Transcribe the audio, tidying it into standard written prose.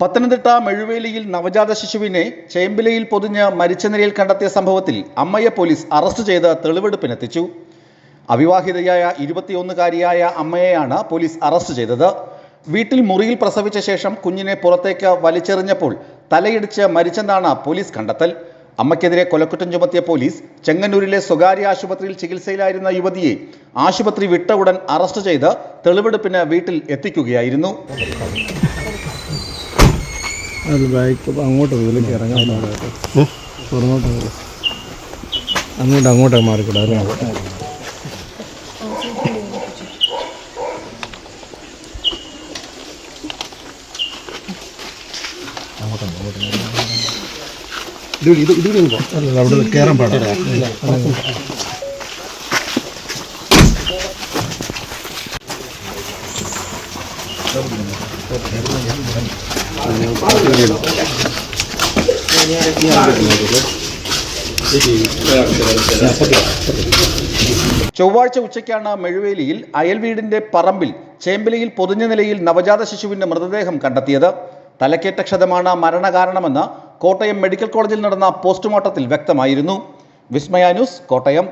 പത്തനംതിട്ട മെഴുവേലിയിൽ നവജാത ശിശുവിനെ ചേമ്പിലയിൽ പൊതിഞ്ഞ് മരിച്ച നിലയിൽ കണ്ടെത്തിയ സംഭവത്തിൽ അമ്മയെ പോലീസ് അറസ്റ്റ് ചെയ്ത് തെളിവെടുപ്പിനെത്തിച്ചു. അവിവാഹിതയായ 21-കാരിയായ അമ്മയെയാണ് പോലീസ് അറസ്റ്റ് ചെയ്തത്. വീട്ടിൽ മുറിയിൽ പ്രസവിച്ച ശേഷം കുഞ്ഞിനെ പുറത്തേക്ക് വലിച്ചെറിഞ്ഞപ്പോൾ തലയിടിച്ച് മരിച്ചെന്നാണ് പോലീസ് കണ്ടെത്തൽ. അമ്മയ്ക്കെതിരെ കൊലക്കുറ്റം ചുമത്തിയ പോലീസ് ചെങ്ങന്നൂരിലെ സ്വകാര്യ ആശുപത്രിയിൽ ചികിത്സയിലായിരുന്ന യുവതിയെ ആശുപത്രി വിട്ട ഉടൻ അറസ്റ്റ് ചെയ്ത് തെളിവെടുപ്പിന് വീട്ടിൽ എത്തിക്കുകയായിരുന്നു. അങ്ങോട്ട് മാറിക്കൂടാ. അവിടെ കയറാൻ പാടില്ല. ചൊവ്വാഴ്ച ഉച്ചയ്ക്കാണ് മെഴുവേലിയിൽ അയൽവീടിന്റെ പറമ്പിൽ ചേമ്പിലയിൽ പൊതിഞ്ഞ നിലയിൽ നവജാത ശിശുവിന്റെ മൃതദേഹം കണ്ടെത്തിയത്. തലക്കേറ്റ ക്ഷതമാണ് മരണകാരണമെന്ന് കോട്ടയം മെഡിക്കൽ കോളേജിൽ നടന്ന പോസ്റ്റ്മോർട്ടത്തിൽ വ്യക്തമായിരുന്നു. വിസ്മയ ന്യൂസ്, കോട്ടയം.